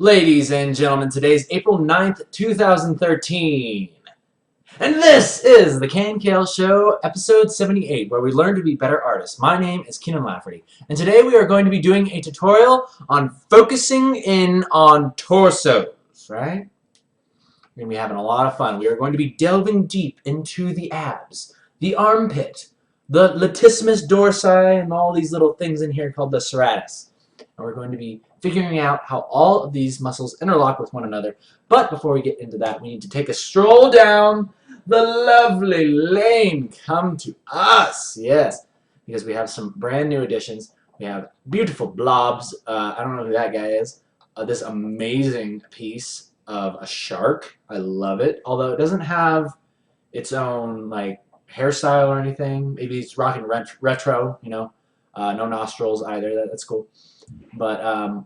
Ladies and gentlemen, today's April 9th, 2013. And this is the KNKL Show, episode 78, where we learn to be better artists. My name is Keenan Lafferty, and today we are going to be doing a tutorial on focusing in on torsos, right? We're going to be having a lot of fun. We are going to be delving deep into the abs, the armpit, the latissimus dorsi, and all these little things in here called the serratus. And we're going to be figuring out how all of these muscles interlock with one another. But before we get into that, we need to take a stroll down the lovely lane. Come to us, yes, because we have some brand new additions. We have beautiful blobs. I don't know who that guy is. This amazing piece of a shark. I love it. Although it doesn't have its own like hairstyle or anything. Maybe he's rocking retro, you know. No nostrils either. That's cool. But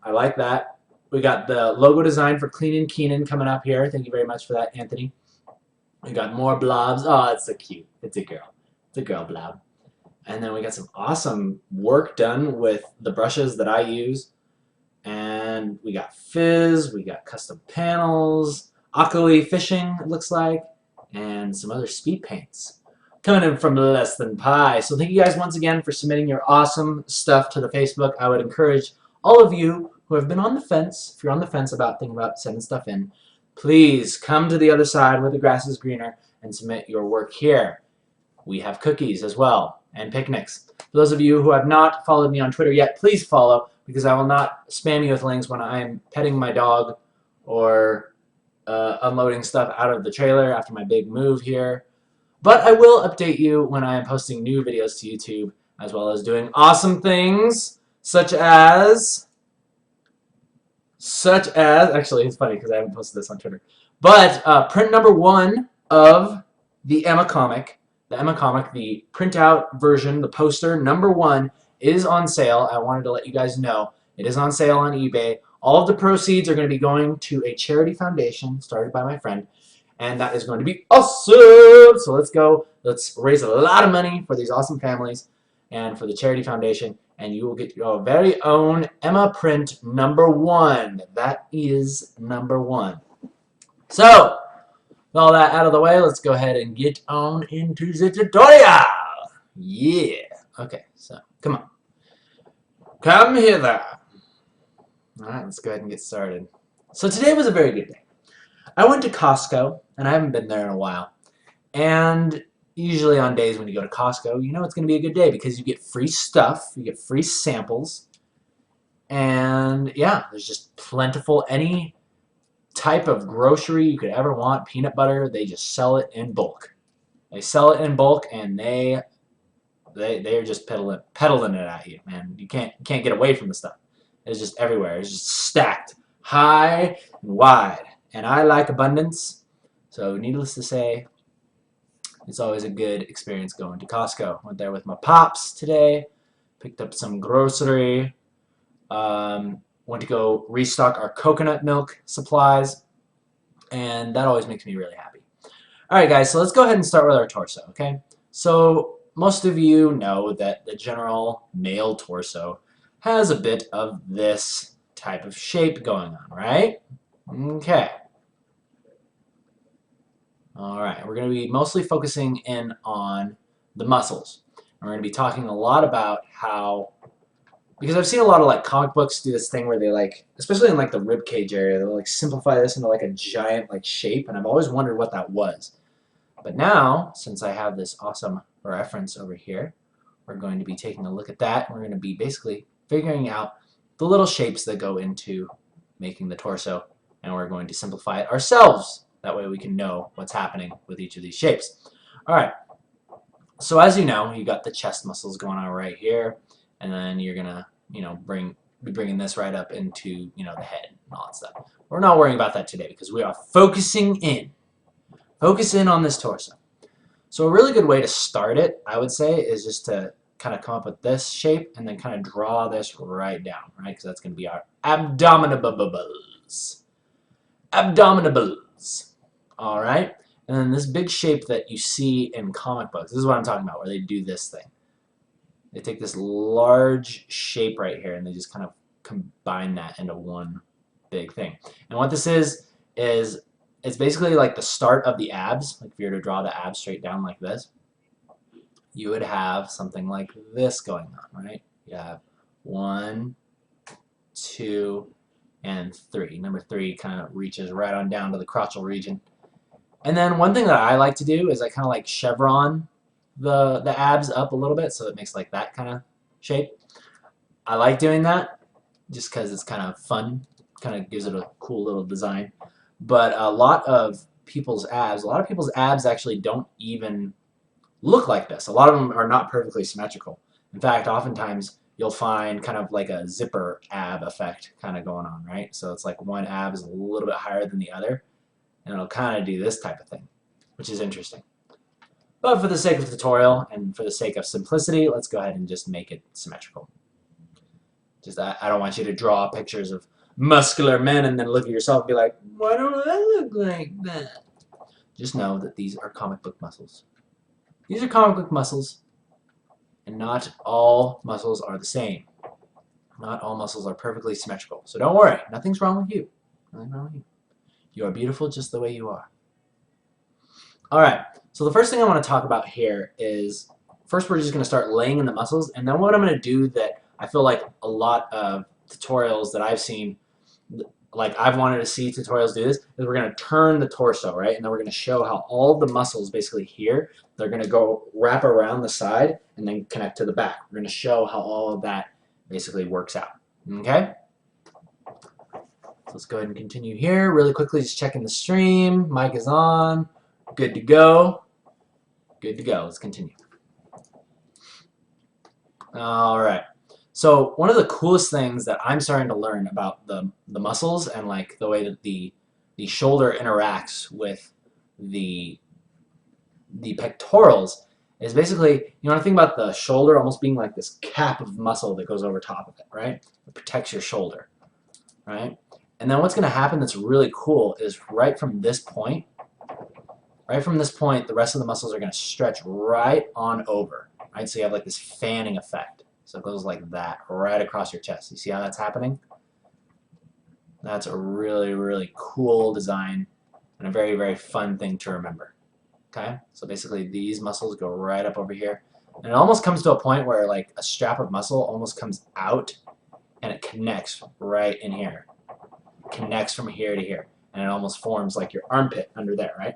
I like that. We got the logo design for Clean and Keenan coming up here. Thank you very much for that, Anthony. We got more blobs. Oh, it's so cute. It's a girl. It's a girl blob. And then we got some awesome work done with the brushes that I use. And we got fizz. We got custom panels. Akali fishing, it looks like. And some other speed paints. Coming in from Less Than Pie. So thank you guys once again for submitting your awesome stuff to the Facebook. I would encourage all of you who have been on the fence, if you're on the fence about thinking about sending stuff in, please come to the other side where the grass is greener and submit your work here. We have cookies as well and picnics. For those of you who have not followed me on Twitter yet, please follow because I will not spam you with links when I'm petting my dog or unloading stuff out of the trailer after my big move here. But I will update you when I am posting new videos to YouTube, as well as doing awesome things, such as, actually it's funny because I haven't posted this on Twitter, but print number 1 of the Emma comic, the printout version, the poster number 1 is on sale. I wanted to let you guys know it is on sale on eBay. All of the proceeds are going to be going to a charity foundation started by my friend. And that is going to be awesome. So let's go. Let's raise a lot of money for these awesome families and for the charity foundation. And you will get your very own Emma print number 1. That is number 1. So, with all that out of the way, let's go ahead and get on into the tutorial. Yeah. Okay, so come on. Come hither. All right, let's go ahead and get started. So today was a very good day. I went to Costco, and I haven't been there in a while. And usually on days when you go to Costco, you know it's going to be a good day because you get free stuff, you get free samples, and yeah, there's just plentiful. Any type of grocery you could ever want, peanut butter, they just sell it in bulk. They sell it in bulk, and they're just peddling it at you, man. You can't get away from the stuff. It's just everywhere. It's just stacked high and wide. And I like abundance, so needless to say, it's always a good experience going to Costco. Went there with my pops today, picked up some grocery, went to go restock our coconut milk supplies, and that always makes me really happy. Alright guys, so let's go ahead and start with our torso, okay? So most of you know that the general male torso has a bit of this type of shape going on, right? Okay. Alright, we're going to be mostly focusing in on the muscles. And we're going to be talking a lot about how, because I've seen a lot of like comic books do this thing where they like, especially in like the rib cage area, they'll like simplify this into like a giant like shape, and I've always wondered what that was. But now, since I have this awesome reference over here, we're going to be taking a look at that. We're going to be basically figuring out the little shapes that go into making the torso, and we're going to simplify it ourselves. That way we can know what's happening with each of these shapes. Alright, so as you know, you got the chest muscles going on right here, and then you're going to, you know, be bringing this right up into, you know, the head and all that stuff. We're not worrying about that today because we are focusing in. Focus in on this torso. So a really good way to start it, I would say, is just to kind of come up with this shape and then kind of draw this right down, right? Because that's going to be our abdominables. Abdominables. Alright? And then this big shape that you see in comic books, this is what I'm talking about, where they do this thing. They take this large shape right here and they just kind of combine that into one big thing. And what this is it's basically like the start of the abs. Like if you were to draw the abs straight down like this, you would have something like this going on, right? You have 1, 2, and 3. Number 3 kind of reaches right on down to the crotchal region. And then one thing that I like to do is I kind of like chevron the abs up a little bit, so it makes like that kind of shape. I like doing that just because it's kind of fun, kind of gives it a cool little design. But a lot of people's abs actually don't even look like this. A lot of them are not perfectly symmetrical. In fact, oftentimes you'll find kind of like a zipper ab effect kind of going on, right? So it's like one ab is a little bit higher than the other, and it'll kind of do this type of thing, which is interesting. But for the sake of the tutorial and for the sake of simplicity, let's go ahead and just make it symmetrical. Just I don't want you to draw pictures of muscular men and then look at yourself and be like, why don't I look like that? Just know that these are comic book muscles. These are comic book muscles, and not all muscles are the same. Not all muscles are perfectly symmetrical. So don't worry, nothing's wrong with you. Nothing wrong with you. You are beautiful just the way you are. Alright, so the first thing I want to talk about here is, first we're just going to start laying in the muscles, and then what I'm going to do that I feel like a lot of tutorials that I've seen, like I've wanted to see tutorials do this, is we're going to turn the torso, right? And then we're going to show how all the muscles basically here, they're going to go wrap around the side and then connect to the back. We're going to show how all of that basically works out. Okay? So let's go ahead and continue here. Really quickly, just checking the stream. Mic is on. Good to go. Good to go. Let's continue. All right. So one of the coolest things that I'm starting to learn about the muscles and like the way that the shoulder interacts with the pectorals is basically, you want to think about the shoulder almost being like this cap of muscle that goes over top of it, right? It protects your shoulder, right? And then what's going to happen that's really cool is right from this point, the rest of the muscles are going to stretch right on over, right? So you have like this fanning effect. So it goes like that right across your chest. You see how that's happening? That's a really, really cool design and a very, very fun thing to remember. Okay? So basically these muscles go right up over here. And it almost comes to a point where like a strap of muscle almost comes out and it connects right in here. Connects from here to here. And it almost forms like your armpit under there, right?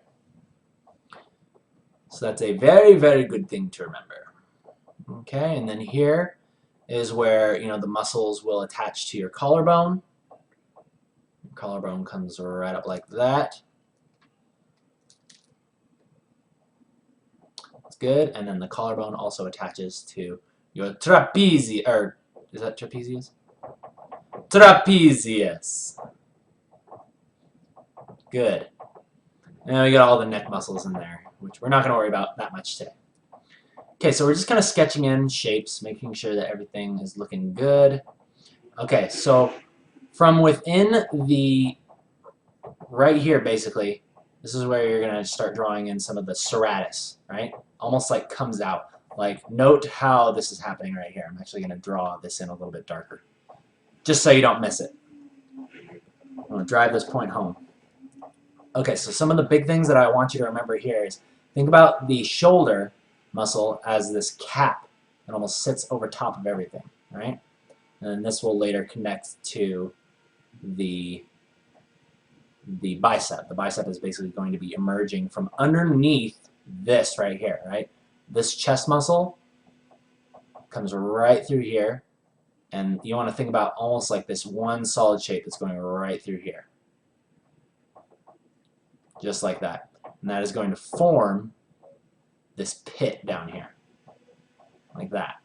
So that's a very, very good thing to remember. Okay, and then here is where, you know, the muscles will attach to your collarbone. Your collarbone comes right up like that. That's good. And then the collarbone also attaches to your trapezius, or is that trapezius? Trapezius. Good. And we got all the neck muscles in there, which we're not going to worry about that much today. Okay, so we're just kind of sketching in shapes, making sure that everything is looking good. Okay, so from within the, right here basically, this is where you're going to start drawing in some of the serratus, right? Almost like comes out. Like, note how this is happening right here. I'm actually going to draw this in a little bit darker, just so you don't miss it. I'm going to drive this point home. Okay, so some of the big things that I want you to remember here is, think about the shoulder muscle as this cap that almost sits over top of everything, right? And then this will later connect to the bicep. The bicep is basically going to be emerging from underneath this right here, right? This chest muscle comes right through here, and you want to think about almost like this one solid shape that's going right through here. Just like that. And that is going to form this pit down here. Like that.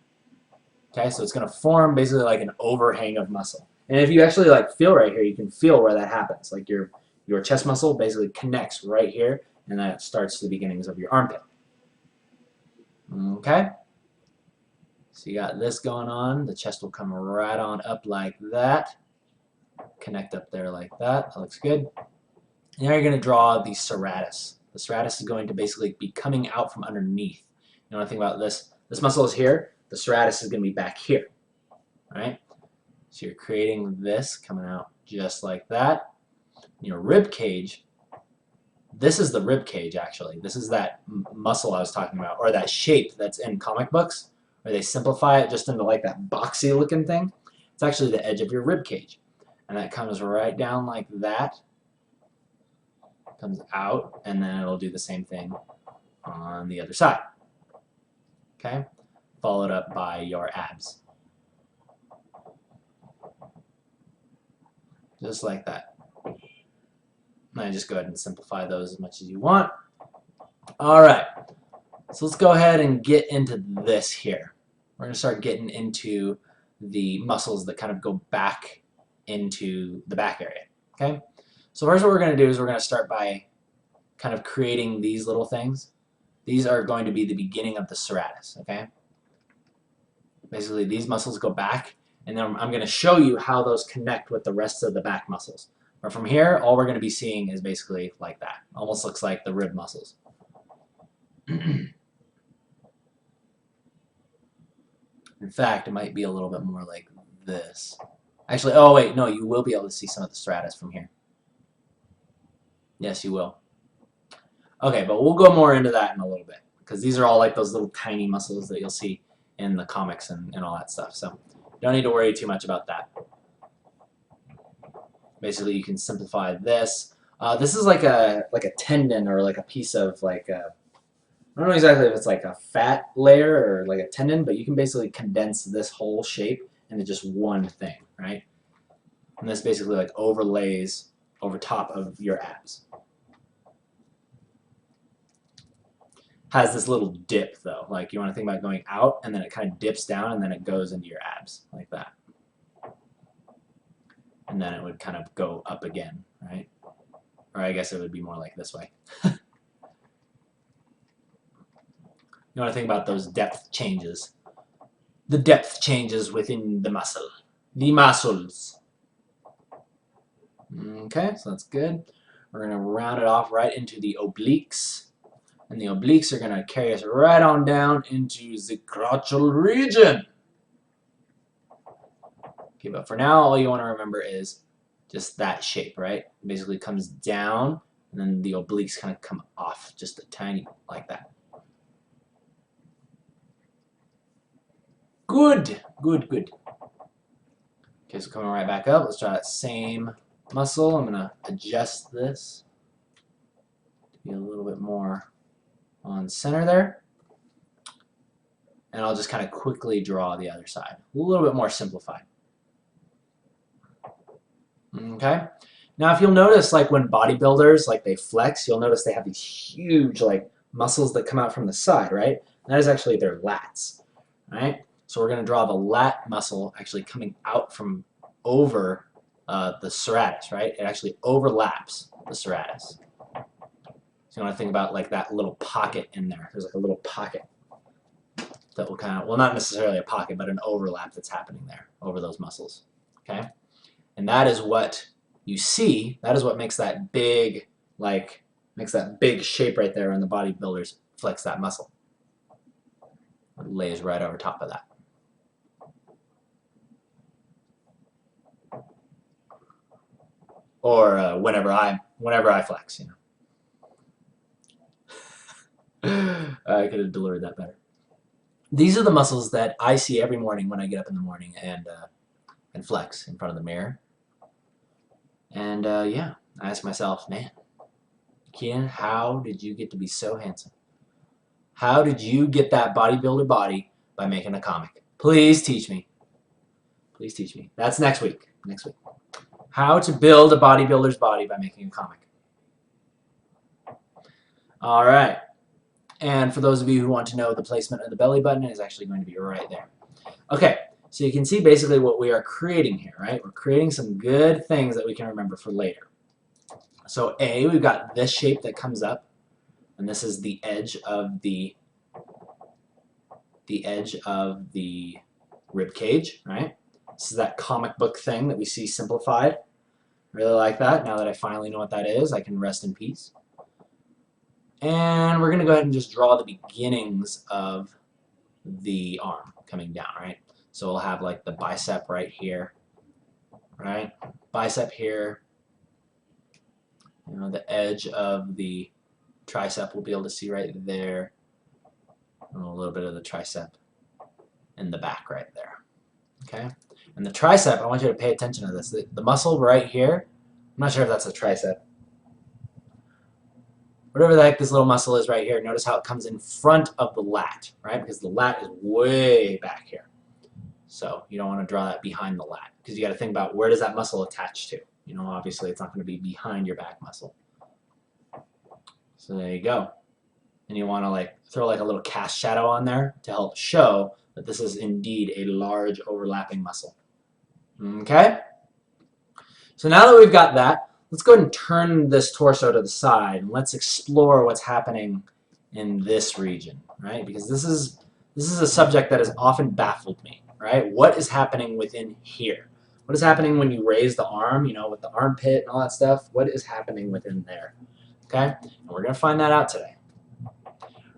Okay, so it's going to form basically like an overhang of muscle. And if you actually like feel right here, you can feel where that happens. Like your chest muscle basically connects right here, and that starts the beginnings of your armpit. Okay? So you got this going on. The chest will come right on up like that. Connect up there like that. That looks good. And now you're going to draw the serratus. The serratus is going to basically be coming out from underneath. You want to think about this. This muscle is here. The serratus is going to be back here. Right? So you're creating this coming out just like that. Your rib cage, this is the rib cage actually. This is that muscle I was talking about, or that shape that's in comic books, where they simplify it just into like that boxy looking thing. It's actually the edge of your rib cage. And that comes right down like that. Comes out, and then it'll do the same thing on the other side. Okay? Followed up by your abs. Just like that. And just go ahead and simplify those as much as you want. Alright, so let's go ahead and get into this here. We're going to start getting into the muscles that kind of go back into the back area. Okay? So first what we're going to do is we're going to start by kind of creating these little things. These are going to be the beginning of the serratus. Okay? Basically these muscles go back, and then I'm going to show you how those connect with the rest of the back muscles. But from here, all we're going to be seeing is basically like that. Almost looks like the rib muscles. In fact, it might be a little bit more like this. Actually, oh wait, no, you will be able to see some of the serratus from here. Yes, you will. Okay, but we'll go more into that in a little bit, because these are all like those little tiny muscles that you'll see in the comics and all that stuff. So don't need to worry too much about that. Basically, you can simplify this. This is like a tendon, or like a piece of like a, I don't know exactly if it's like a fat layer or like a tendon, but you can basically condense this whole shape into just one thing, right? And this basically like overlays over top of your abs. Has this little dip though, like you want to think about going out, and then it kind of dips down, and then it goes into your abs like that. And then it would kind of go up again, right? Or I guess it would be more like this way. You want to think about those depth changes. The depth changes within the muscle. The muscles. Okay, so that's good. We're going to round it off right into the obliques. And the obliques are going to carry us right on down into the crotchal region. Okay, but for now, all you want to remember is just that shape, right? It basically comes down, and then the obliques kind of come off just a tiny, like that. Good, good, good. Okay, so coming right back up, let's try that same muscle. I'm going to adjust this to be a little bit more on center there. And I'll just kind of quickly draw the other side. A little bit more simplified. Okay. Now, if you'll notice, like when bodybuilders, like they flex, you'll notice they have these huge, like, muscles that come out from the side, right? And that is actually their lats, right? So we're going to draw the lat muscle actually coming out from over the serratus, right? It actually overlaps the serratus. So you want to think about like that little pocket in there. There's like a little pocket that will kind of, well, not necessarily a pocket, but an overlap that's happening there over those muscles, okay? And that is what you see. That is what makes that big, like, makes that big shape right there, and the bodybuilders flex that muscle. It lays right over top of that. Or whenever I flex, you know. I could have delivered that better. These are the muscles that I see every morning when I get up in the morning and flex in front of the mirror. And yeah, I ask myself, man, Keenan, how did you get to be so handsome? How did you get that bodybuilder body by making a comic? Please teach me. Please teach me. That's next week. Next week. How to build a bodybuilder's body by making a comic. All right. And for those of you who want to know, the placement of the belly button is actually going to be right there. Okay, so you can see basically what we are creating here, right? We're creating some good things that we can remember for later. So A, we've got this shape that comes up, and this is the edge of the rib cage, right? This is that comic book thing that we see simplified. Really like that. Now that I finally know what that is, I can rest in peace. And we're going to go ahead and just draw the beginnings of the arm coming down, right? So we'll have like the bicep right here, right? Bicep here. You know, the edge of the tricep we'll be able to see right there. And a little bit of the tricep in the back right there. Okay? And the tricep, I want you to pay attention to this. The muscle right here, I'm not sure if that's a tricep. Whatever the heck this little muscle is right here, notice how it comes in front of the lat, right? Because the lat is way back here. So you don't want to draw that behind the lat because you got to think about where does that muscle attach to. You know, obviously it's not going to be behind your back muscle. So there you go. And you want to like throw like a little cast shadow on there to help show that this is indeed a large overlapping muscle. Okay? So now that we've got that, let's go ahead and turn this torso to the side and let's explore what's happening in this region, right? Because this is a subject that has often baffled me, right? What is happening within here? What is happening when you raise the arm, you know, with the armpit and all that stuff? What is happening within there? Okay? And we're going to find that out today.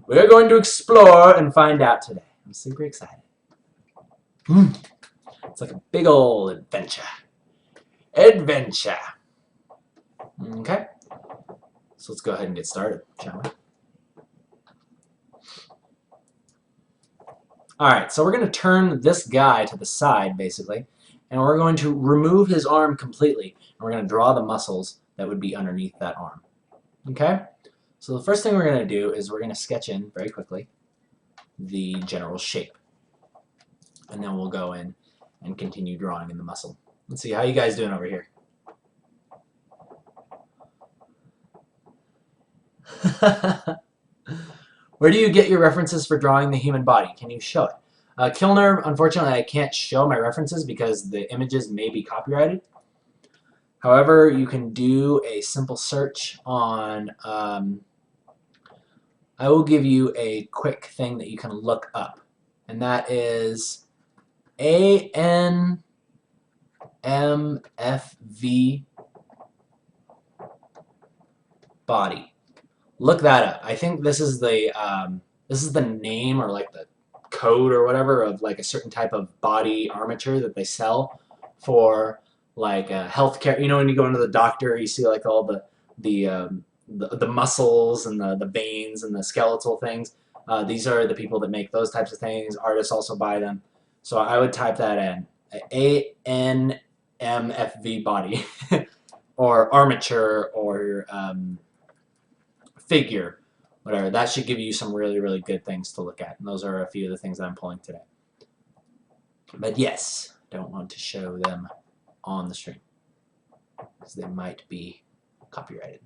We're going to explore and find out today. I'm super excited. It's like a big old adventure. Adventure. Okay? So let's go ahead and get started, shall we? Alright, so we're going to turn this guy to the side, basically, and we're going to remove his arm completely, and we're going to draw the muscles that would be underneath that arm. Okay? So the first thing we're going to do is we're going to sketch in, very quickly, the general shape. And then we'll go in and continue drawing in the muscle. Let's see, how you guys doing over here? Where do you get your references for drawing the human body? Can you show it? Kilner, unfortunately, I can't show my references because the images may be copyrighted. However, you can do a simple search on, I will give you a quick thing that you can look up, and that is ANMFV body. Look that up. I think this is the name or like the code or whatever of like a certain type of body armature that they sell for like healthcare. You know, when you go into the doctor, you see like all the muscles and the veins and the skeletal things. These are the people that make those types of things. Artists also buy them. So I would type that in, ANMFV body, or armature, or figure, whatever. That should give you some really, really good things to look at. And those are a few of the things that I'm pulling today. But yes, don't want to show them on the stream because they might be copyrighted.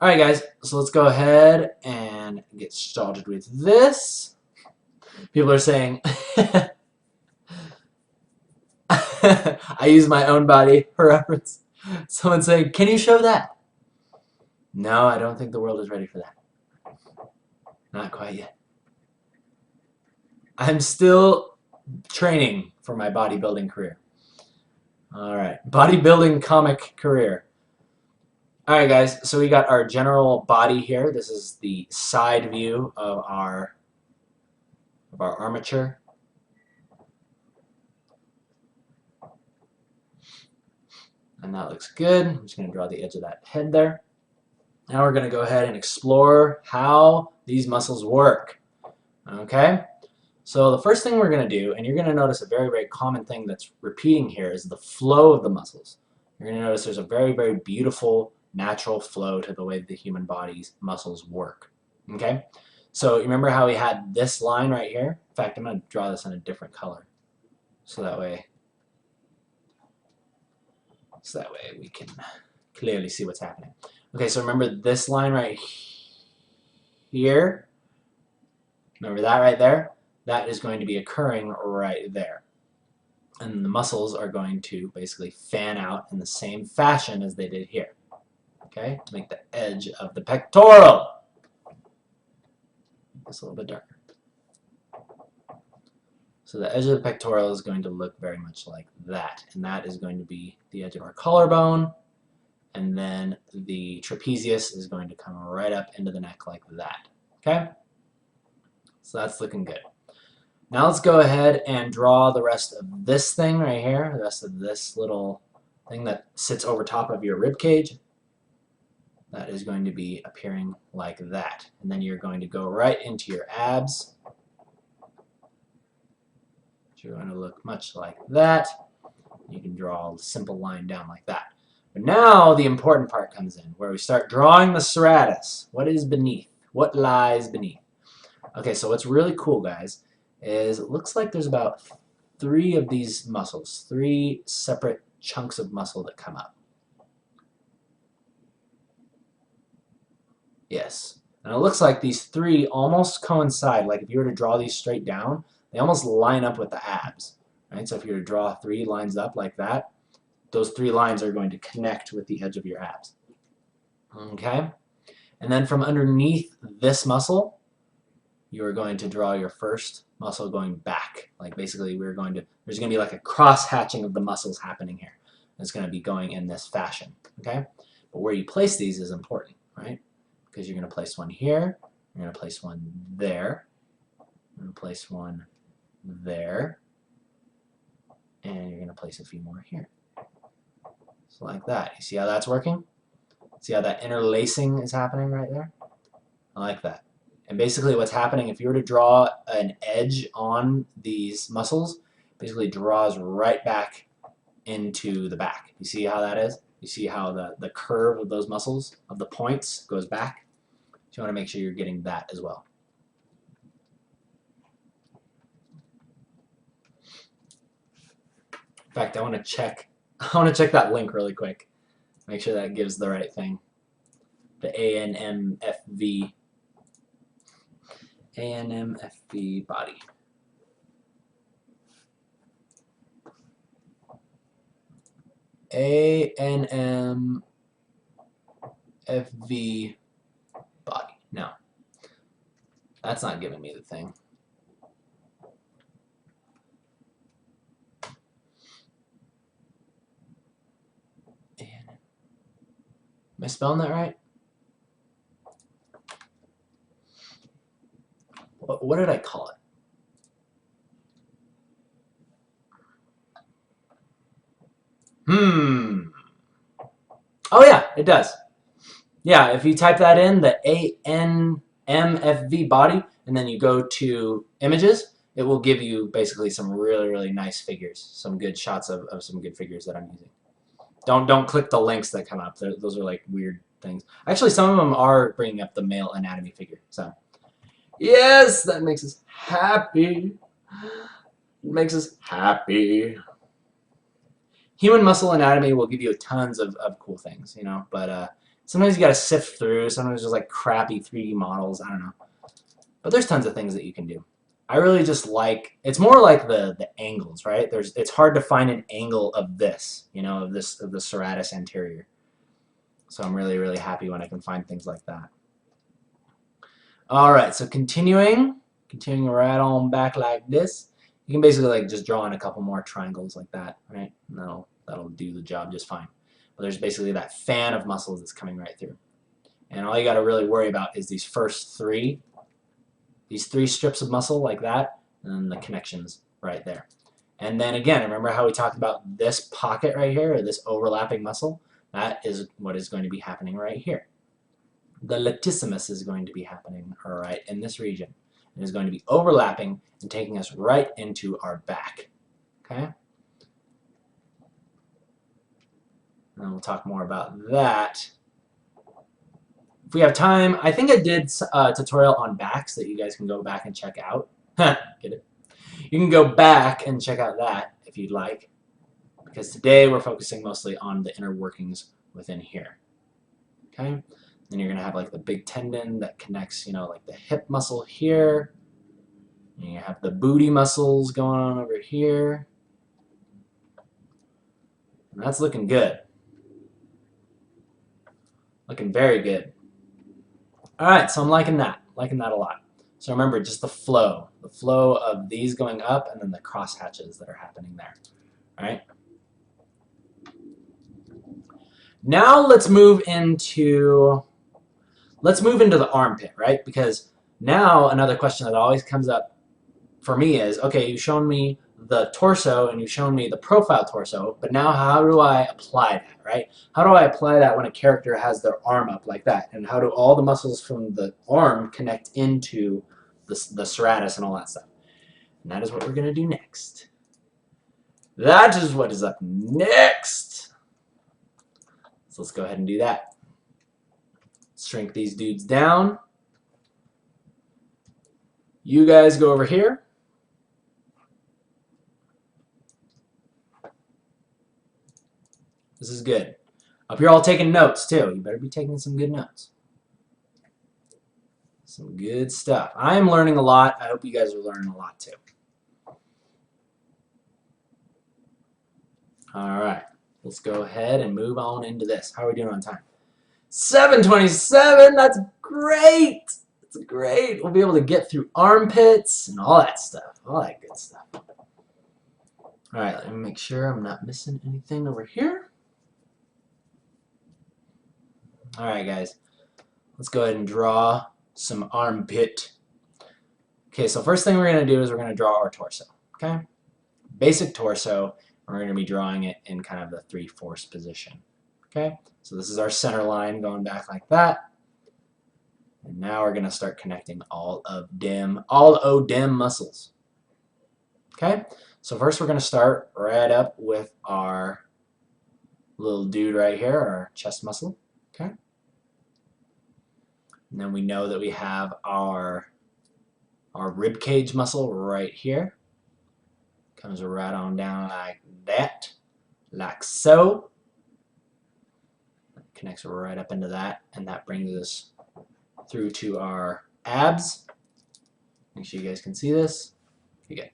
Alright guys, so let's go ahead and get started with this. People are saying I use my own body for reference. Someone's saying, can you show that? No, I don't think the world is ready for that. Not quite yet. I'm still training for my bodybuilding career. Alright, bodybuilding comic career. Alright guys, so we got our general body here. This is the side view of our armature. And that looks good. I'm just going to draw the edge of that head there. Now we're going to go ahead and explore how these muscles work. Okay? So the first thing we're going to do, and you're going to notice a very, very common thing that's repeating here, is the flow of the muscles. You're going to notice there's a very, very beautiful natural flow to the way the human body's muscles work. Okay? So you remember how we had this line right here? In fact, I'm going to draw this in a different color. So that way we can clearly see what's happening. Okay, so remember this line right here? Remember that right there? That is going to be occurring right there. And the muscles are going to basically fan out in the same fashion as they did here. Okay, to make the edge of the pectoral. It's a little bit darker. So the edge of the pectoral is going to look very much like that. And that is going to be the edge of our collarbone. And then the trapezius is going to come right up into the neck like that. Okay? So that's looking good. Now let's go ahead and draw the rest of this thing right here, the rest of this little thing that sits over top of your rib cage. That is going to be appearing like that. And then you're going to go right into your abs. You're going to look much like that. You can draw a simple line down like that. But now the important part comes in, where we start drawing the serratus. What is beneath? What lies beneath? Okay, so what's really cool, guys, is it looks like there's about 3 of these muscles, 3 separate chunks of muscle that come up. Yes. And it looks like these 3 almost coincide. Like if you were to draw these straight down, they almost line up with the abs. Right? So if you were to draw 3 lines up like that, those 3 lines are going to connect with the edge of your abs. Okay? And then from underneath this muscle, you are going to draw your first muscle going back. Like basically there's going to be like a cross hatching of the muscles happening here. It's going to be going in this fashion. Okay? But where you place these is important, right? Because you're going to place one here, you're going to place one there, you're going to place one there, and you're going to place a few more here. So like that. You see how that's working? See how that interlacing is happening right there? I like that. And basically what's happening, if you were to draw an edge on these muscles, basically draws right back into the back. You see how that is? You see how the curve of those muscles, of the points, goes back? So you want to make sure you're getting that as well. In fact, I want to check that link really quick. Make sure that gives the right thing. The ANMFV. ANMFV body. ANMFV body. No. That's not giving me the thing. Am I spelling that right? What did I call it? Oh yeah, it does. Yeah, if you type that in, the ANMFV body, and then you go to images, it will give you basically some really, really nice figures, some good shots of some good figures that I'm using. Don't click the links that come up. Those are like weird things. Actually, some of them are bringing up the male anatomy figure. So, yes, that makes us happy. It makes us happy. Human muscle anatomy will give you tons of cool things, you know, but sometimes you got to sift through. Sometimes there's like crappy 3D models. I don't know. But there's tons of things that you can do. I really just like, it's more like the angles, right? It's hard to find an angle of this, you know, of the serratus anterior. So I'm really, really happy when I can find things like that. All right, so continuing right on back like this. You can basically like just draw in a couple more triangles like that, right? And that'll do the job just fine. But there's basically that fan of muscles that's coming right through. And all you got to really worry about is these first 3. These 3 strips of muscle like that, and then the connections right there. And then again, remember how we talked about this pocket right here, or this overlapping muscle? That is what is going to be happening right here. The latissimus is going to be happening right in this region. It is going to be overlapping and taking us right into our back. Okay? And we'll talk more about that. If we have time, I think I did a tutorial on backs that you guys can go back and check out. Get it? You can go back and check out that if you'd like, because today we're focusing mostly on the inner workings within here. Okay? Then you're going to have like the big tendon that connects, you know, like the hip muscle here. And you have the booty muscles going on over here. And that's looking good. Looking very good. Alright, so I'm liking that a lot. So remember, just the flow of these going up and then the cross hatches that are happening there. Alright? Now let's move into the armpit, right? Because now another question that always comes up for me is, okay, you've shown me the torso and you've shown me the profile torso, but now how do I apply that, right? How do I apply that when a character has their arm up like that? And how do all the muscles from the arm connect into the serratus and all that stuff? And that is what we're going to do next. That is what is up next. So let's go ahead and do that. Shrink these dudes down. You guys go over here. This is good. Up here all taking notes too. You better be taking some good notes. Some good stuff. I am learning a lot. I hope you guys are learning a lot too. All right. Let's go ahead and move on into this. How are we doing on time? 7:27. That's great. That's great. We'll be able to get through armpits and all that stuff. All that good stuff. All right. Let me make sure I'm not missing anything over here. All right, guys. Let's go ahead and draw some armpit. Okay, so first thing we're going to do is we're going to draw our torso. Okay? Basic torso. We're going to be drawing it in kind of the 3/4 position. Okay? So this is our center line going back like that. And now we're going to start connecting all o' dem muscles. Okay? So first we're going to start right up with our little dude right here, our chest muscle. Okay? And then we know that we have our rib cage muscle right here. Comes right on down like that, like so. Connects right up into that, and that brings us through to our abs. Make sure you guys can see this. Okay, good.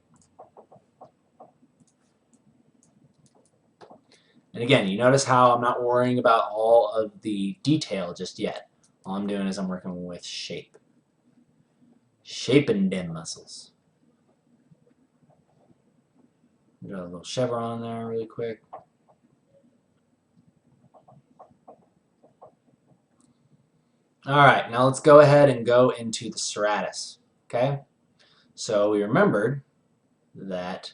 And again, you notice how I'm not worrying about all of the detail just yet. All I'm doing is I'm working with shape. Shaping them muscles. Draw a little chevron there really quick. Alright, now let's go ahead and go into the serratus. Okay? So we remembered that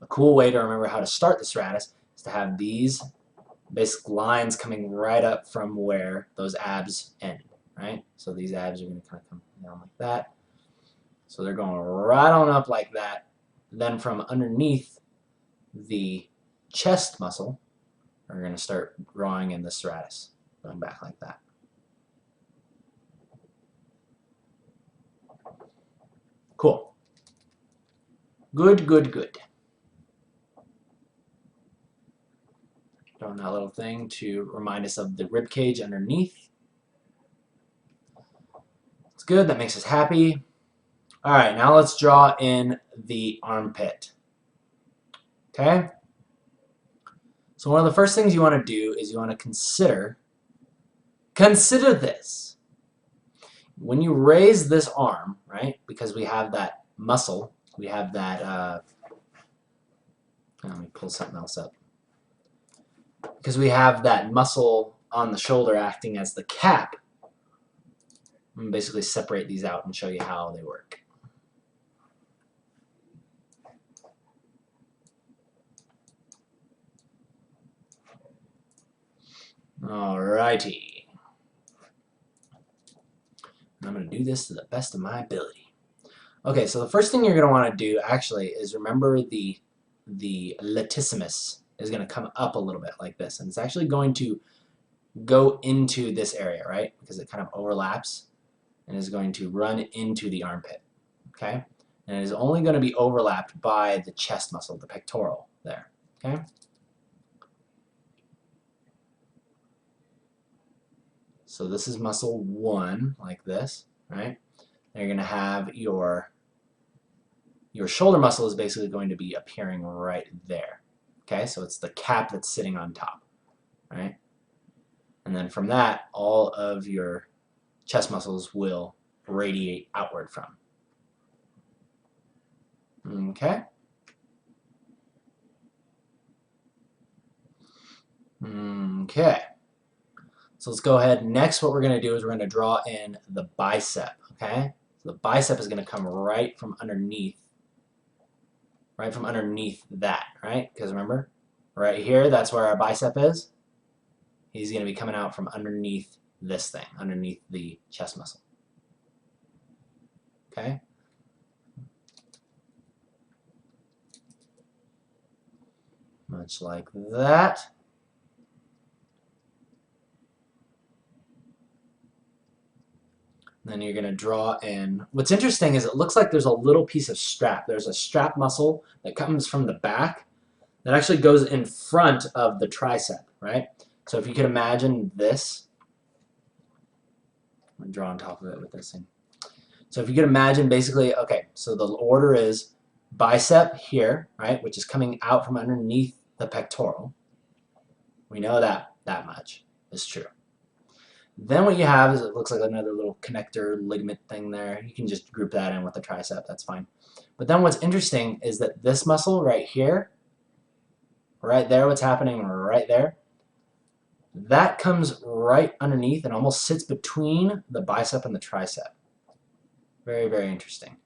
a cool way to remember how to start the serratus is to have these basic lines coming right up from where those abs end. Right? So these abs are going to kind of come down like that. So they're going right on up like that. Then from underneath the chest muscle, we're going to start drawing in the serratus, going back like that. Cool. Good, good, good. Drawing that little thing to remind us of the rib cage underneath. It's good. That makes us happy. All right, now let's draw in the armpit. Okay? So one of the first things you want to do is you want to consider this. When you raise this arm, right, because we have that muscle, we have that, let me pull something else up. Because we have that muscle on the shoulder acting as the cap, I'm going to basically separate these out and show you how they work. Alrighty. I'm going to do this to the best of my ability. Okay, so the first thing you're going to want to do actually is remember the latissimus is going to come up a little bit like this, and it's actually going to go into this area, right? Because it kind of overlaps and is going to run into the armpit. Okay? And it is only going to be overlapped by the chest muscle, the pectoral there. Okay? So this is muscle 1, like this, right? And you're going to have your shoulder muscle is basically going to be appearing right there. Okay, so it's the cap that's sitting on top, right? And then from that, all of your chest muscles will radiate outward from. Okay? Okay. So let's go ahead. Next, what we're going to do is we're going to draw in the bicep, okay? So the bicep is going to come right from underneath right from underneath that, right? Because remember, right here, that's where our bicep is. He's going to be coming out from underneath this thing, underneath the chest muscle. Okay? Much like that. Then you're going to draw in. What's interesting is it looks like there's a little piece of strap. There's a strap muscle that comes from the back that actually goes in front of the tricep, right? So if you could imagine this, I'm going to draw on top of it with this thing. So if you could imagine basically, okay, so the order is bicep here, right, which is coming out from underneath the pectoral. We know that much is true. Then what you have is it looks like another little connector ligament thing there. You can just group that in with the tricep, that's fine. But then what's interesting is that this muscle right here, right there, what's happening right there, that comes right underneath and almost sits between the bicep and the tricep. Very, very interesting.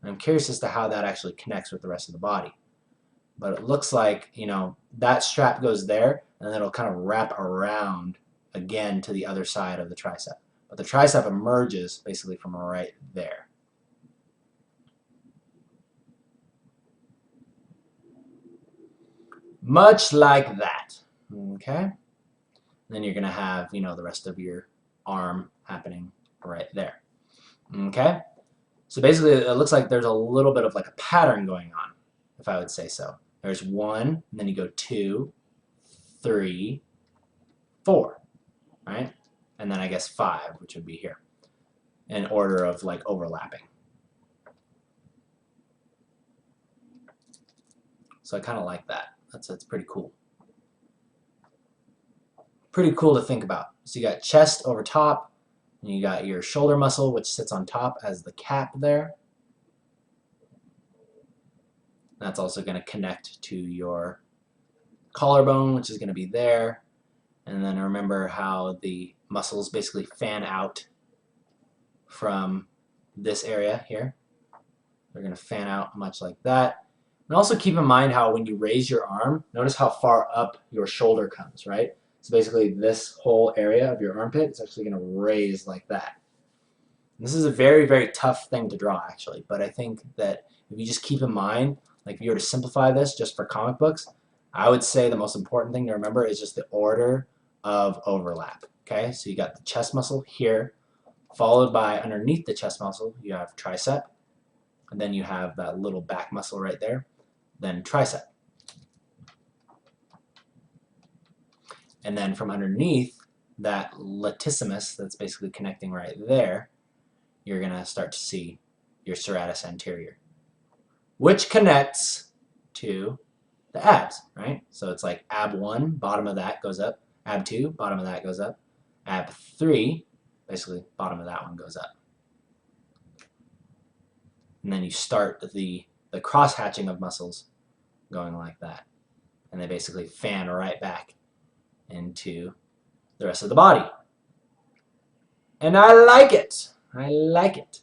And I'm curious as to how that actually connects with the rest of the body. But it looks like, you know, that strap goes there and then it'll kind of wrap around again to the other side of the tricep. But the tricep emerges basically from right there. Much like that. Okay? And then you're going to have, you know, the rest of your arm happening right there. Okay? So basically it looks like there's a little bit of like a pattern going on, if I would say so. There's 1, and then you go 2, 3, 4, right? And then I guess 5, which would be here, in order of like overlapping. So I kind of like that. That's pretty cool. Pretty cool to think about. So you got chest over top, and you got your shoulder muscle, which sits on top as the cap there. That's also going to connect to your collarbone, which is going to be there. And then remember how the muscles basically fan out from this area here. They're going to fan out much like that. And also keep in mind how when you raise your arm, notice how far up your shoulder comes, right? So basically this whole area of your armpit is actually going to raise like that. And this is a very, very tough thing to draw actually, but I think that if you just keep in mind, like if you were to simplify this just for comic books, I would say the most important thing to remember is just the order of overlap. Okay, so you got the chest muscle here, followed by underneath the chest muscle, you have tricep, and then you have that little back muscle right there, then tricep. And then from underneath that latissimus that's basically connecting right there, you're going to start to see your serratus anterior, which connects to the abs, right? So it's like ab 1, bottom of that goes up, ab 2, bottom of that goes up, ab 3, basically bottom of that one goes up. And then you start the cross-hatching of muscles going like that. And they basically fan right back into the rest of the body. And I like it. I like it.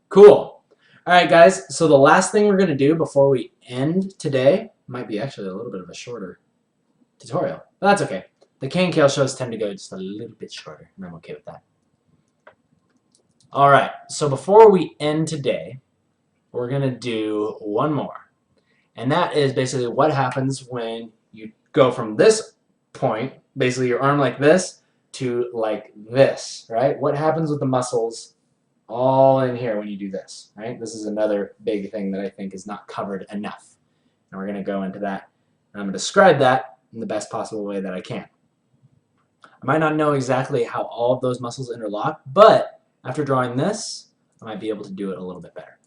Cool. All right, guys. So the last thing we're going to do before we end today might be actually a little bit of a shorter tutorial. But that's okay. The KNKL shows tend to go just a little bit shorter, and I'm okay with that. All right. So before we end today, we're going to do one more. And that is basically what happens when you go from this point, basically your arm like this, to like this, right? What happens with the muscles all in here when you do this, right? This is another big thing that I think is not covered enough. And we're going to go into that. And I'm going to describe that in the best possible way that I can. I might not know exactly how all of those muscles interlock, but after drawing this, I might be able to do it a little bit better.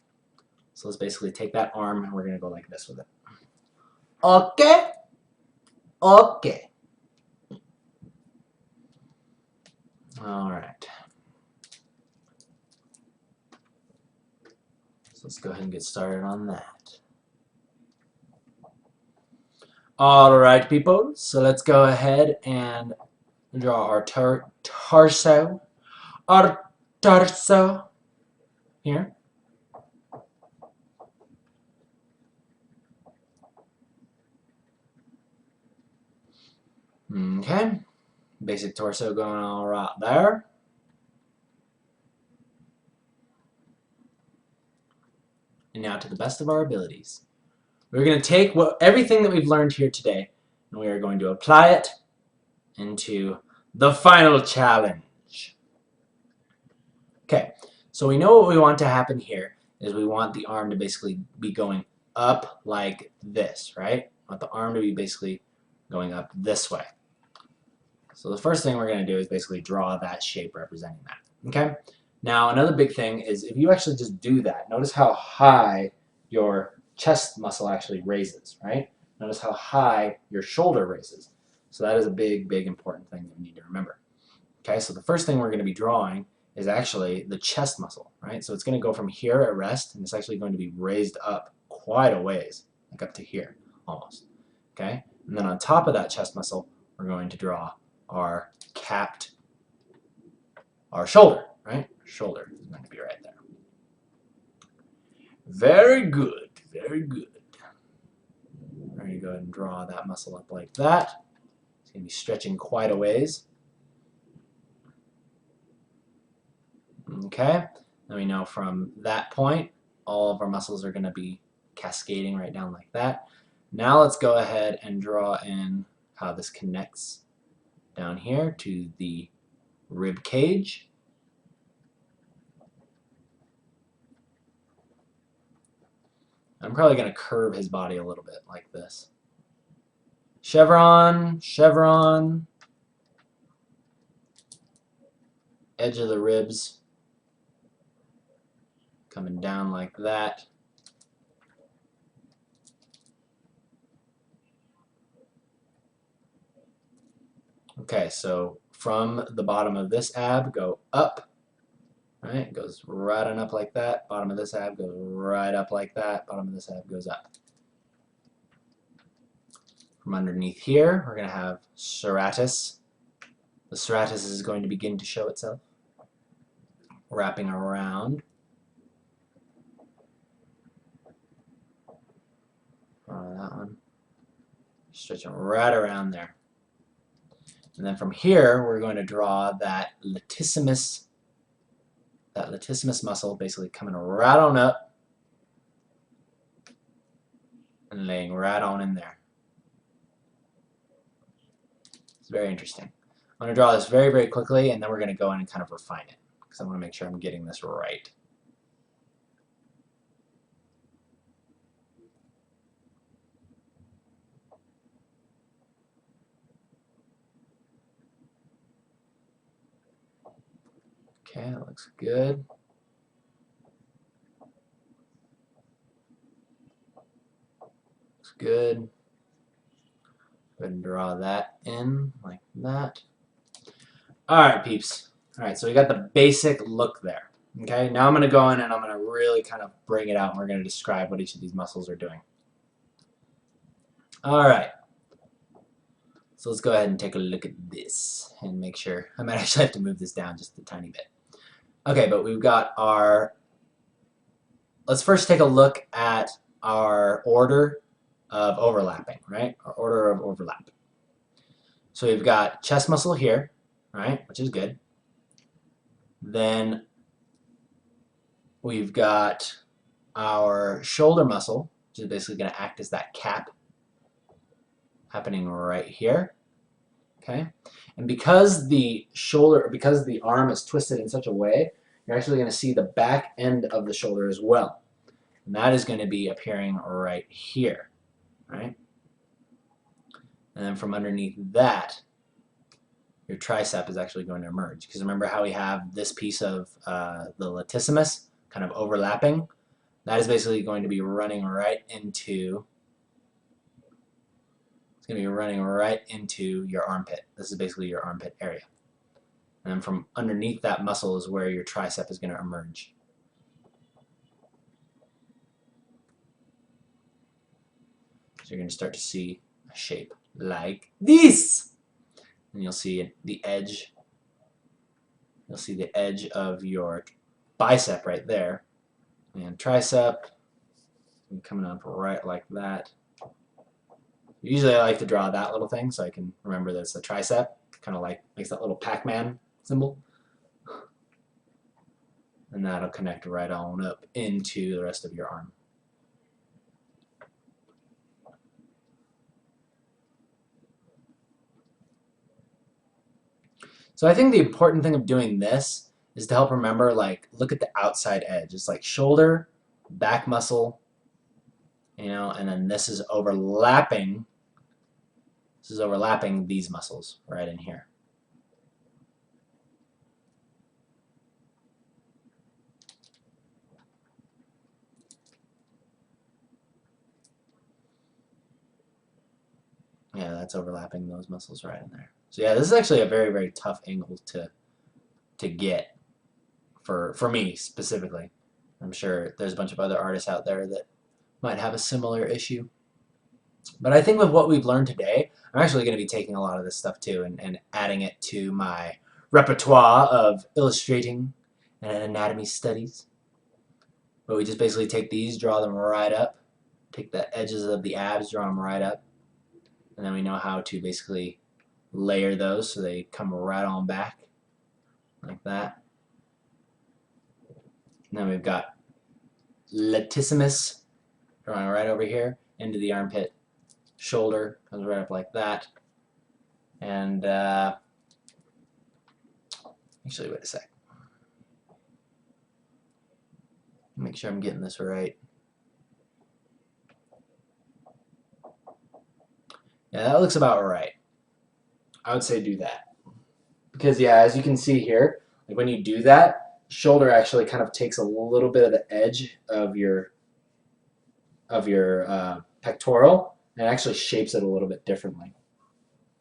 So let's basically take that arm and we're going to go like this with it. Okay? Okay. All right. So let's go ahead and get started on that. Alright, people, so let's go ahead and draw our torso. Our torso here. Okay, basic torso going all right there. And now to the best of our abilities. We're going to take everything that we've learned here today and we are going to apply it into the final challenge. Okay, so we know what we want to happen here is we want the arm to basically be going up like this, right? We want the arm to be basically going up this way. So the first thing we're going to do is basically draw that shape representing that, okay? Now another big thing is if you actually just do that, notice how high your chest muscle actually raises, right? Notice how high your shoulder raises. So that is a big, big important thing that we need to remember. Okay, so the first thing we're going to be drawing is actually the chest muscle, right? So it's going to go from here at rest, and it's actually going to be raised up quite a ways, like up to here, almost. Okay, and then on top of that chest muscle, we're going to draw our shoulder, right? Shoulder is going to be right there. Very good, very good. We're going to go ahead and draw that muscle up like that. It's going to be stretching quite a ways. Okay, then we know from that point, all of our muscles are going to be cascading right down like that. Now let's go ahead and draw in how this connects down here to the rib cage. I'm probably going to curve his body a little bit like this. Chevron, chevron, edge of the ribs coming down like that. Okay, so from the bottom of this ab, go up, right? It goes right on up like that. Bottom of this ab goes right up like that. Bottom of this ab goes up. From underneath here, we're going to have serratus. The serratus is going to begin to show itself, wrapping around. That one. Stretching right around there. And then from here, we're going to draw that latissimus muscle basically coming right on up and laying right on in there. It's very interesting. I'm going to draw this very, very quickly, and then we're going to go in and kind of refine it because I want to make sure I'm getting this right. Okay, that looks good. Looks good. Go ahead and draw that in like that. Alright, peeps. Alright, so we got the basic look there. Okay, now I'm going to go in and I'm going to really kind of bring it out and we're going to describe what each of these muscles are doing. Alright. So let's go ahead and take a look at this and make sure. I might actually have to move this down just a tiny bit. Okay, but we've got our... Let's first take a look at our order of overlapping, right? Our order of overlap. So we've got chest muscle here, right, which is good. Then we've got our shoulder muscle, which is basically going to act as that cap, happening right here. Okay, and because the arm is twisted in such a way, you're actually going to see the back end of the shoulder as well, and that is going to be appearing right here, right? And then from underneath that, your tricep is actually going to emerge. Because remember how we have this piece of the latissimus kind of overlapping? That is basically going to be running right into your armpit. This is basically your armpit area. And then from underneath that muscle is where your tricep is going to emerge. So you're going to start to see a shape like this. And you'll see the edge. You'll see the edge of your bicep right there. And tricep coming up right like that. Usually I like to draw that little thing so I can remember that it's the tricep. Kind of like makes that little Pac-Man symbol. And that'll connect right on up into the rest of your arm. So I think the important thing of doing this is to help remember, like, look at the outside edge. It's like shoulder, back muscle, you know, and then this is overlapping. This is overlapping these muscles right in here. Yeah, that's overlapping those muscles right in there. So yeah, this is actually a very, very tough angle to get for me specifically. I'm sure there's a bunch of other artists out there that might have a similar issue. But I think with what we've learned today, I'm actually going to be taking a lot of this stuff too and adding it to my repertoire of illustrating and anatomy studies. But we just basically take these, draw them right up, take the edges of the abs, draw them right up, and then we know how to basically layer those so they come right on back like that. And then we've got latissimus drawing right over here into the armpit. Shoulder comes right up like that. And actually, wait a sec. Make sure I'm getting this right. Yeah, that looks about right. I would say do that. Because yeah, as you can see here, like when you do that, shoulder actually kind of takes a little bit of the edge of your pectoral and actually shapes it a little bit differently.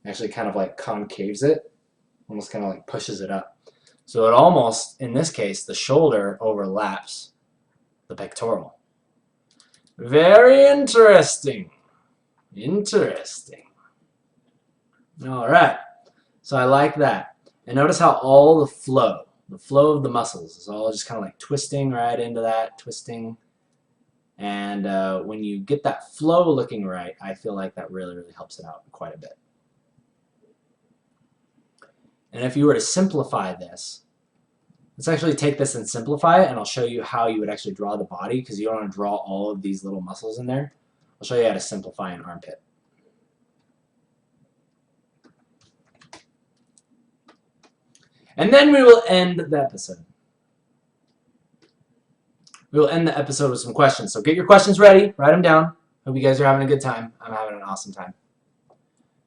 Actually kind of like concaves it, almost kind of like pushes it up. So it almost, in this case, the shoulder overlaps the pectoral. Very interesting. Interesting. All right. So I like that. And notice how all the flow of the muscles is all just kind of like twisting right into that, twisting. And when you get that flow looking right, I feel like that really, really helps it out quite a bit. And if you were to simplify this, let's actually take this and simplify it, and I'll show you how you would actually draw the body, because you don't want to draw all of these little muscles in there. I'll show you how to simplify an armpit. And then we will end the episode. We will end the episode with some questions. So get your questions ready. Write them down. Hope you guys are having a good time. I'm having an awesome time.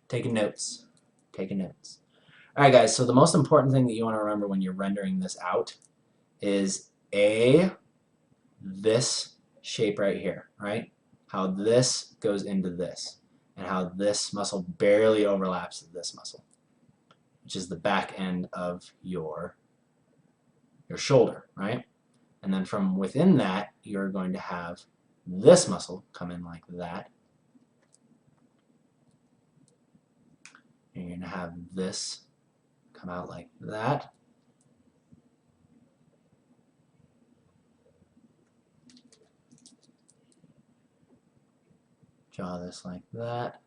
Taking notes. Taking notes. All right, guys. So the most important thing that you want to remember when you're rendering this out is this shape right here, right? How this goes into this, and how this muscle barely overlaps this muscle, which is the back end of your shoulder, right? And then from within that, you're going to have this muscle come in like that. And you're going to have this come out like that. Draw this like that.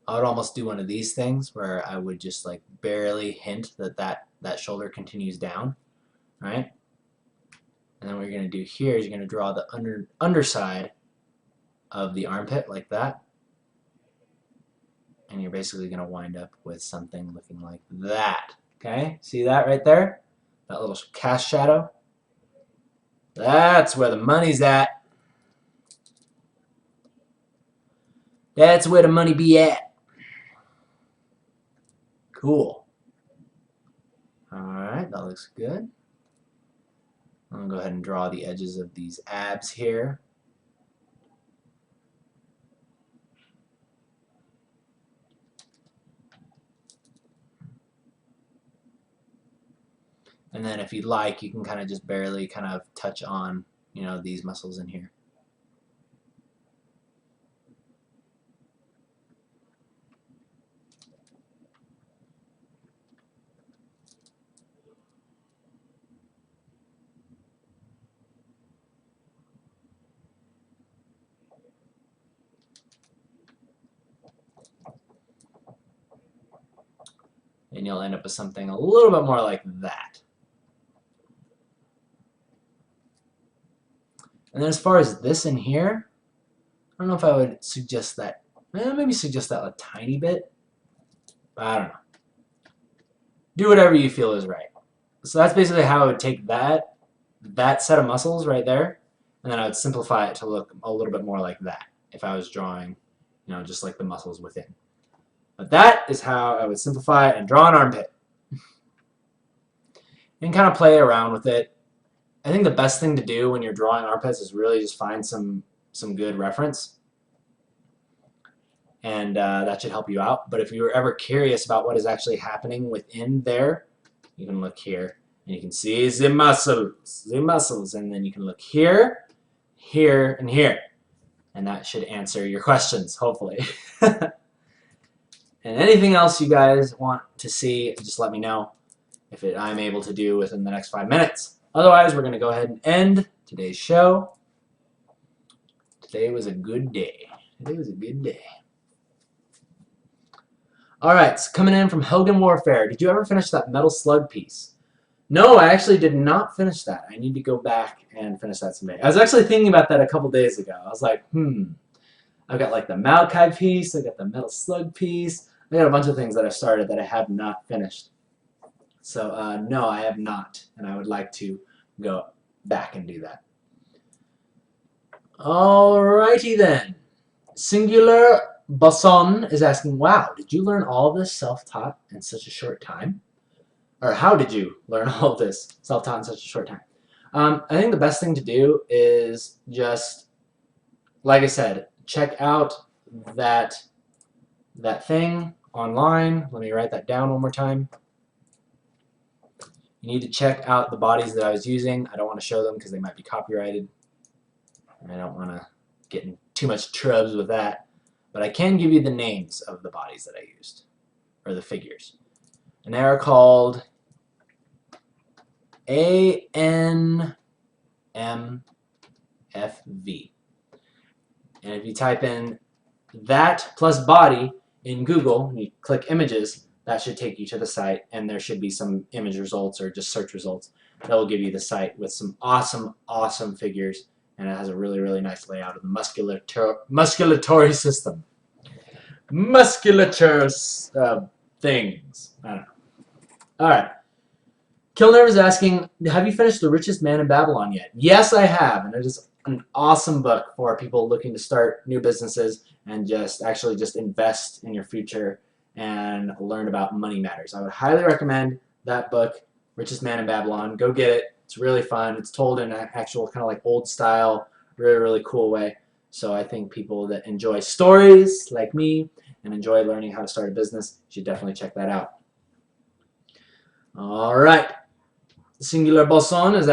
I would almost do one of these things where I would just like barely hint that shoulder continues down, right? And then what you're going to do here is you're going to draw the underside of the armpit like that. And you're basically going to wind up with something looking like that. Okay? See that right there? That little cast shadow? That's where the money's at. That's where the money be at. Cool. Alright, that looks good. I'm going to go ahead and draw the edges of these abs here. And then if you'd like, you can kind of just barely kind of touch on, you know, these muscles in here. and you'll end up with something a little bit more like that. And then as far as this in here, I don't know if I would suggest that. Maybe suggest that a tiny bit. But I don't know. Do whatever you feel is right. So that's basically how I would take that set of muscles right there, and then I would simplify it to look a little bit more like that if I was drawing, just like the muscles within. But that is how I would simplify it and draw an armpit. And kind of play around with it. I think the best thing to do when you're drawing armpits is really just find some good reference, and that should help you out. But if you're ever curious about what is actually happening within there, you can look here and you can see the muscles, and then you can look here, here, and here, and that should answer your questions, hopefully. And anything else you guys want to see, just let me know if I'm able to do within the next 5 minutes. Otherwise, we're going to go ahead and end today's show. Today was a good day. Today was a good day. Alright, so coming in from Helgen Warfare. Did you ever finish that metal slug piece? No, I actually did not finish that. I need to go back and finish that someday. I was actually thinking about that a couple days ago. I was like, I've got like the Maokai piece, I got the metal slug piece. I got a bunch of things that I started that I have not finished. So, no, I have not, and I would like to go back and do that. Alrighty then. Singular Basson is asking, wow, did you learn all of this self-taught in such a short time? Or how did you learn all of this self-taught in such a short time? I think the best thing to do is just, like I said, check out that thing online. Let me write that down one more time. You need to check out the bodies that I was using. I don't want to show them because they might be copyrighted. I don't want to get in too much troubles with that. But I can give you the names of the bodies that I used, or the figures. And they are called ANMFV. And if you type in that plus body in Google, and you click images, that should take you to the site, and there should be some image results or just search results that will give you the site with some awesome figures, and it has a really nice layout of the musculatory system. Musculature things. I don't know. Alright. Killnerve is asking, have you finished The Richest Man in Babylon yet? Yes, I have, and it is an awesome book for people looking to start new businesses and just invest in your future and learn about money matters. I would highly recommend that book, Richest Man in Babylon. Go get it. It's really fun. It's told in an actual kind of like old style, really cool way. So I think people that enjoy stories like me and enjoy learning how to start a business should definitely check that out. All right. Singular Bolson is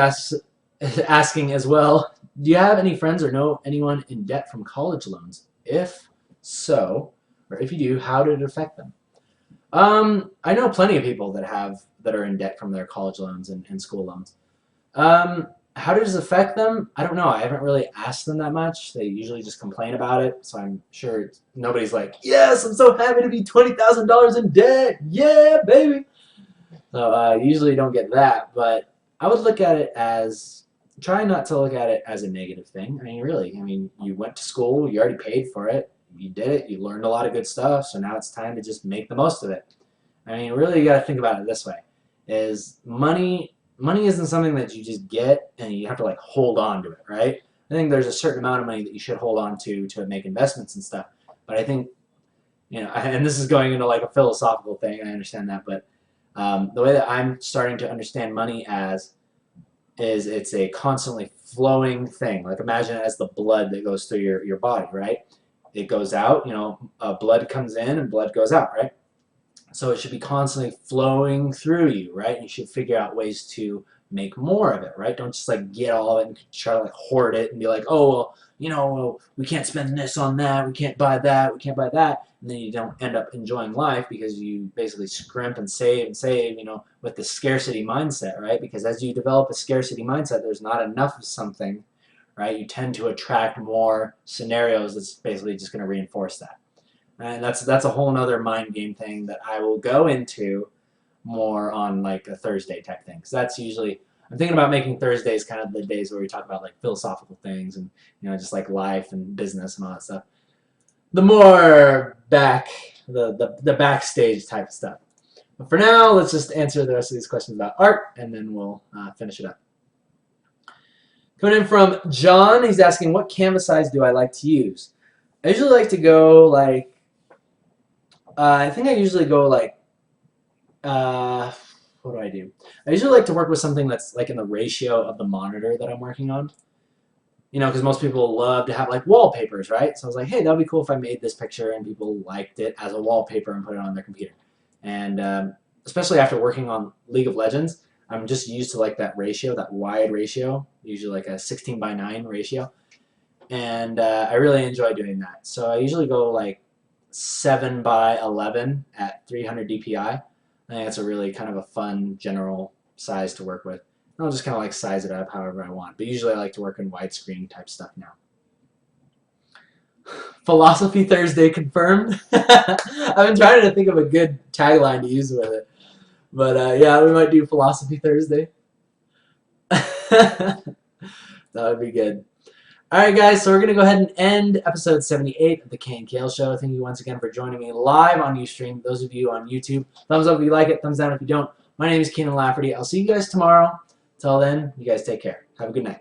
asking as well, do you have any friends or know anyone in debt from college loans? If so, or if you do, how did it affect them? I know plenty of people that are in debt from their college loans and school loans. How does it affect them? I don't know. I haven't really asked them that much. They usually just complain about it, so I'm sure nobody's like, yes, I'm so happy to be $20,000 in debt. Yeah, baby. So I usually don't get that, but I would look at it as, try not to look at it as a negative thing. I mean, really, you went to school, you already paid for it, you did it, you learned a lot of good stuff, so now it's time to just make the most of it. I mean, really, you got to think about it this way, is money isn't something that you just get and you have to like hold on to it, right? I think there's a certain amount of money that you should hold on to make investments and stuff, but I think, and this is going into like a philosophical thing, I understand that, but the way that I'm starting to understand money is it's a constantly flowing thing. Like imagine it as the blood that goes through your body, right? It goes out, blood comes in and blood goes out, right? So it should be constantly flowing through you, right? You should figure out ways to make more of it, right? Don't just like get all of it and try to like hoard it and be like, oh, well, we can't spend this on that, we can't buy that, we can't buy that. And then you don't end up enjoying life because you basically scrimp and save, with the scarcity mindset, right? Because as you develop a scarcity mindset, there's not enough of something, right? You tend to attract more scenarios that's basically just going to reinforce that. And that's a whole nother mind game thing that I will go into more on like a Thursday type thing. So that's usually, I'm thinking about making Thursdays kind of the days where we talk about like philosophical things and, you know, just like life and business and all that stuff. The more the backstage type of stuff. But for now, let's just answer the rest of these questions about art, and then we'll finish it up. Coming in from John, he's asking, what canvas size do I like to use? I usually like to go like, I think I usually go like, what do I do? I usually like to work with something that's like in the ratio of the monitor that I'm working on. You know, because most people love to have like wallpapers, right? So I was like, hey, that would be cool if I made this picture and people liked it as a wallpaper and put it on their computer. And especially after working on League of Legends, I'm just used to like that ratio, that wide ratio, usually like a 16:9 ratio. And I really enjoy doing that. So I usually go like 7:11 at 300 DPI. I think that's a really kind of a fun general size to work with. I'll just kind of like size it up however I want. But usually I like to work in widescreen type stuff now. Philosophy Thursday confirmed. I've been trying to think of a good tagline to use with it. But yeah, we might do Philosophy Thursday. That would be good. Alright guys, so we're going to go ahead and end episode 78 of the KNKL Show. Thank you once again for joining me live on Ustream. Those of you on YouTube, thumbs up if you like it, thumbs down if you don't. My name is Keenan Lafferty. I'll see you guys tomorrow. Till then, you guys take care. Have a good night.